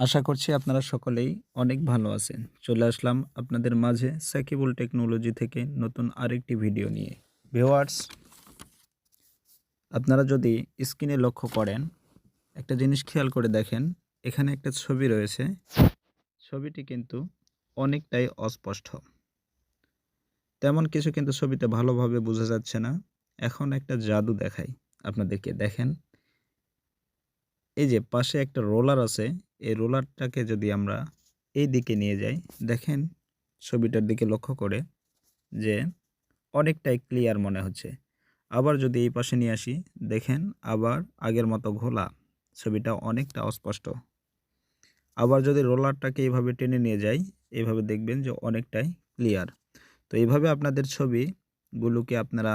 আশা করছি আপনারা সকলেই অনেক ভালো আছেন। চলে আসলাম আপনাদের মাঝে সাকিবুল টেকনোলজি থেকে নতুন আরেকটি ভিডিও নিয়ে। ভিউয়ার্স, আপনারা যদি স্ক্রিনে লক্ষ্য করেন, একটা জিনিস খেয়াল করে দেখেন, এখানে একটা ছবি রয়েছে। ছবিটি কিন্তু অনেকটাই অস্পষ্ট। তেমন কিছু কিন্তু ছবিতে ভালোভাবে বোঝা যাচ্ছে না। এখন একটা জাদু দেখাই আপনাদেরকে। দেখেন, এই যে পাশে একটা রোলার আছে, এই রোলারটাকে যদি আমরা এই দিকে নিয়ে যাই, দেখেন ছবিটার দিকে লক্ষ্য করে যে অনেকটাই ক্লিয়ার মনে হচ্ছে। আবার যদি এই পাশে নিয়ে আসি, দেখেন আবার আগের মতো ঘোলা, ছবিটা অনেকটা অস্পষ্ট। আবার যদি রোলারটাকে এইভাবে টেনে নিয়ে যাই, এইভাবে দেখবেন যে অনেকটাই ক্লিয়ার। তো এইভাবে আপনাদের ছবিগুলোকে আপনারা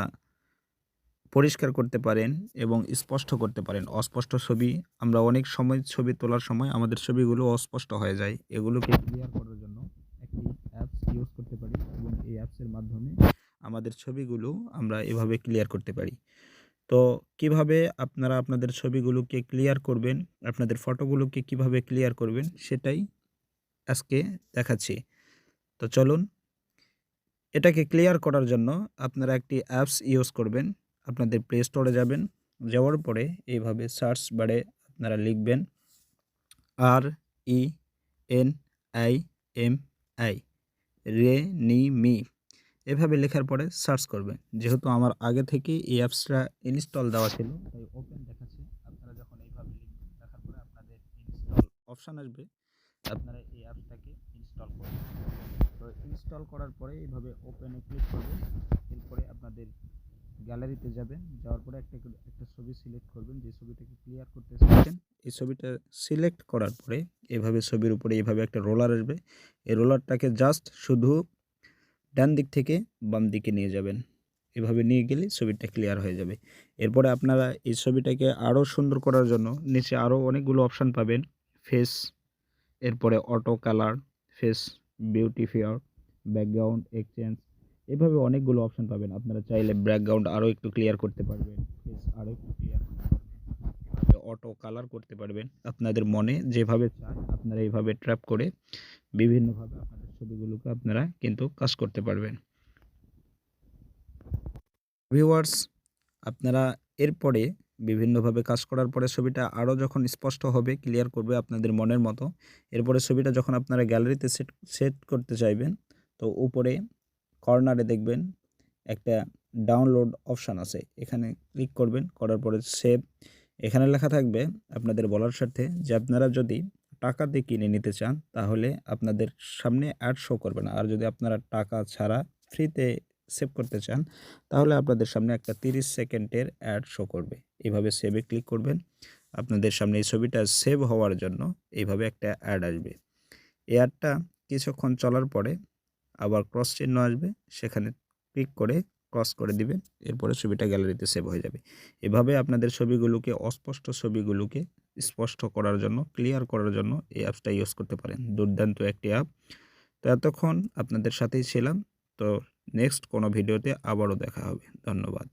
পরিষ্কার করতে পারেন এবং স্পষ্ট করতে পারেন। অস্পষ্ট ছবি আমরা অনেক সময় ছবি তোলার সময় আমাদের ছবিগুলো অস্পষ্ট হয়ে যায়। এগুলোকে ক্লিয়ার করার জন্য একটি অ্যাপস ইউজ করতে পারি এবং এই অ্যাপসের মাধ্যমে আমাদের ছবিগুলো আমরা এভাবে ক্লিয়ার করতে পারি। তো কিভাবে আপনারা আপনাদের ছবিগুলোকে ক্লিয়ার করবেন, আপনাদের ফটোগুলোকে কিভাবে ক্লিয়ার করবেন সেটাই আজকে দেখাচ্ছি। তো চলুন, এটাকে ক্লিয়ার করার জন্য আপনারা একটি অ্যাপস ইউজ করবেন। আপনাদের প্লে স্টোরে যাবেন, যাওয়ার পরে এইভাবে সার্চ বারে আপনারা লিখবেন RENIMI, রেনিমি। এভাবে লেখার পরে সার্চ করবেন। যেহেতু আমার আগে থেকেই এই অ্যাপসটা ইনস্টল দেওয়া ছিল, তাই ওপেন দেখাচ্ছে। আপনারা যখন এইভাবে লিখবেন, লেখার পরে আপনাদের ইনস্টল অপশান আসবে, আপনারা এই অ্যাপসটাকে ইনস্টল করবেন। তো ইনস্টল করার পরে এইভাবে ওপেনে ক্লিক করবেন। এরপরে আপনাদের গ্যালারিতে যাবেন, যাওয়ার পরে একটা ছবি সিলেক্ট করবেন, যে ছবিটাকে ক্লিয়ার করতে চাচ্ছেন। এই ছবিটা সিলেক্ট করার পরে এভাবে ছবির উপরে এইভাবে একটা রোলার আসবে। এই রোলারটাকে জাস্ট শুধু ডান দিক থেকে বাম দিকে নিয়ে যাবেন। এভাবে নিয়ে গেলে ছবিটা ক্লিয়ার হয়ে যাবে। এরপরে আপনারা এই ছবিটাকে আরও সুন্দর করার জন্য নিচে আরও অনেকগুলো অপশান পাবেন। ফেস, এরপরে auto colour, face beautifier, background exchange, এভাবে অনেকগুলো অপশন পাবেন। আপনারা চাইলে ব্যাকগ্রাউন্ড আরও একটু ক্লিয়ার করতে পারবেন, ফেস আরও একটু ক্লিয়ার করতে পারবেন, এভাবে অটো কালার করতে পারবেন। আপনাদের মনে যেভাবে চায় আপনারা এইভাবে ট্র্যাপ করে বিভিন্নভাবে আপনাদের ছবিগুলোকে আপনারা কিন্তু কাজ করতে পারবেন। ভিউয়ার্স, আপনারা এরপরে বিভিন্নভাবে কাজ করার পরে ছবিটা আরও যখন স্পষ্ট হবে, ক্লিয়ার করবে আপনাদের মনের মতো, এরপরে ছবিটা যখন আপনারা গ্যালারিতে সেট করতে চাইবেন, তো উপরে কর্নারে দেখবেন একটা ডাউনলোড অপশান আছে। এখানে ক্লিক করবেন, করার পরে সেভ। এখানে লেখা থাকবে আপনাদের বলার সাথে যে আপনারা যদি টাকা দিয়ে কিনে নিতে চান, তাহলে আপনাদের সামনে অ্যাড শো করবে না। আর যদি আপনারা টাকা ছাড়া ফ্রিতে সেভ করতে চান, তাহলে আপনাদের সামনে একটা 30 সেকেন্ডের অ্যাড শো করবে। এভাবে সেভে ক্লিক করবেন। আপনাদের সামনে এই ছবিটা সেভ হওয়ার জন্য এইভাবে একটা অ্যাড আসবে। এই অ্যাডটা কিছুক্ষণ চলার পরে আবার ক্রস চিহ্ন আসবে, সেখানে ক্লিক করে ক্রস করে দিবেন। এরপরে ছবিটা গ্যালারিতে সেভ হয়ে যাবে। এভাবে আপনাদের ছবিগুলোকে, অস্পষ্ট ছবিগুলোকে স্পষ্ট করার জন্য, ক্লিয়ার করার জন্য এই অ্যাপসটা ইউজ করতে পারেন। দুর্দান্ত একটি অ্যাপ। তো এতক্ষণ আপনাদের সাথেই ছিলাম। তো নেক্সট কোনো ভিডিওতে আবারও দেখা হবে। ধন্যবাদ।